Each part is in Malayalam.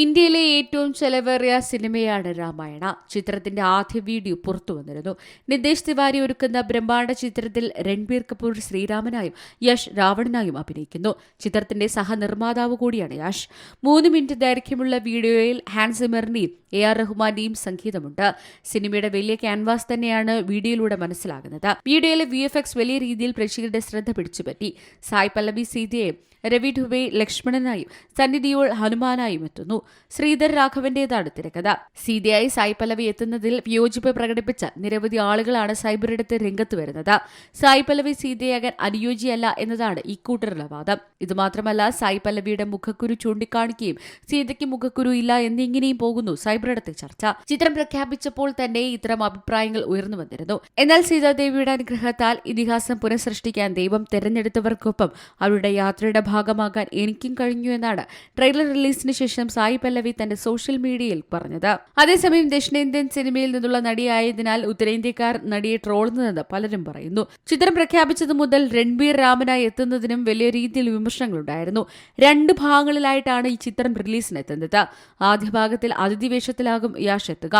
ഇന്ത്യയിലെ ഏറ്റവും ചെലവേറിയ സിനിമയാണ് രാമായണ. ചിത്രത്തിന്റെ ആദ്യ വീഡിയോ പുറത്തുവന്നിരുന്നു. നിതേഷ് തിവാരി ഒരുക്കുന്ന ബ്രഹ്മാണ്ഡ ചിത്രത്തിൽ രൺബീർ കപൂർ ശ്രീരാമനായും യശ് രാവണനായും അഭിനയിക്കുന്നു. ചിത്രത്തിന്റെ സഹനിർമ്മാതാവ് കൂടിയാണ് യശ്. 3 മിനിറ്റ് ദൈർഘ്യമുള്ള വീഡിയോയിൽ ഹാൻസ് സിമറിന്റെയും AR റഹ്മാന്റെയും സംഗീതമുണ്ട്. സിനിമയുടെ വലിയ ക്യാൻവാസ് തന്നെയാണ് വീഡിയോയിലൂടെ മനസ്സിലാകുന്നത്. വീഡിയോയിലെ VFX വലിയ രീതിയിൽ പ്രേക്ഷകരുടെ ശ്രദ്ധ പിടിച്ചുപറ്റി. സായ് പല്ലവി സീതയെ, രവി ധുബെ ലക്ഷ്മണനായും സണ്ണി ദിയോൾ ഹനുമാനായും എത്തുന്നു. ശ്രീധർ രാഘവന്റേതാണ് തിരക്കഥ. സീതയായി സായ് പല്ലവി എത്തുന്നതിൽ വിയോജിപ്പ് പ്രകടിപ്പിച്ച നിരവധി ആളുകളാണ് സൈബറിടത്ത് രംഗത്ത് വരുന്നത്. സായ് പല്ലവി സീതയാകാൻ അനുയോജ്യല്ല എന്നതാണ് ഇക്കൂട്ടരുടെ വാദം. ഇതുമാത്രമല്ല, സായ് പല്ലവിയുടെ മുഖക്കുരു ചൂണ്ടിക്കാണിക്കുകയും സീതയ്ക്ക് മുഖക്കുരു ഇല്ല എന്നിങ്ങനെയും പോകുന്നു സൈബറിടത്തെ ചർച്ച. ചിത്രം പ്രഖ്യാപിച്ചപ്പോൾ തന്നെ ഇത്തരം അഭിപ്രായങ്ങൾ ഉയർന്നു വന്നിരുന്നു. എന്നാൽ സീതാദേവിയുടെ അനുഗ്രഹത്താൽ ഇതിഹാസം പുനഃസൃഷ്ടിക്കാൻ ദൈവം തെരഞ്ഞെടുത്തവർക്കൊപ്പം അവരുടെ യാത്രയുടെ ഭാഗമാകാൻ എനിക്കും കഴിഞ്ഞു എന്നാണ് ട്രെയിലർ റിലീസിന് ശേഷം സായി പല്ലവി തന്റെ സോഷ്യൽ മീഡിയയിൽ പറഞ്ഞത്. അതേസമയം ദക്ഷിണേന്ത്യൻ സിനിമയിൽ നിന്നുള്ള നടിയായതിനാൽ ഉത്തരേന്ത്യക്കാർ നടിയെ ട്രോളുന്നതെന്ന് പലരും പറയുന്നു. ചിത്രം പ്രഖ്യാപിച്ചതു മുതൽ രൺബീർ രാമനായി എത്തുന്നതിനും വലിയ രീതിയിൽ വിമർശനങ്ങളുണ്ടായിരുന്നു. 2 ഭാഗങ്ങളിലായിട്ടാണ് ഈ ചിത്രം റിലീസിനെത്തുന്നത്. ആദ്യ ഭാഗത്തിൽ അതിഥി വേഷത്തിലാകും യാഷ് എത്തുക.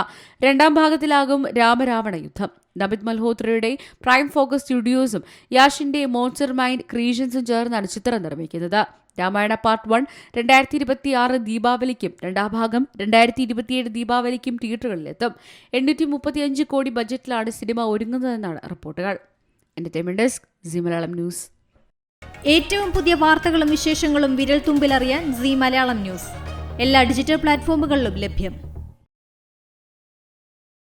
2ാം ഭാഗത്തിലാകും രാമരാവണ യുദ്ധം. Namit മൽഹോത്രയുടെ prime focus സ്റ്റുഡിയോസും യാഷിന്റെ monster mind ക്രിയേഷൻസും ചേർന്നാണ് ചിത്രം നിർമ്മിക്കുന്നത്. രാമായണ പാർട്ട് 1 2026 ദീപാവലിക്കും 2ാം ഭാഗം 2027 ദീപാവലിക്കും തിയേറ്ററുകളിലെത്തും. 835 കോടി ബജറ്റിലാണ് സിനിമ ഒരുങ്ങുന്നതെന്നാണ് റിപ്പോർട്ടുകൾ. Entertainment desk, Zee Malayalam news. ഏറ്റവും പുതിയ വാർത്തകളും വിശേഷങ്ങളും വിരൽ തുമ്പിലറിയാൻ സീ മലയാളം ന്യൂസ് എല്ലാ ഡിജിറ്റൽ പ്ലാറ്റ്ഫോമുകളിലും ലഭ്യം.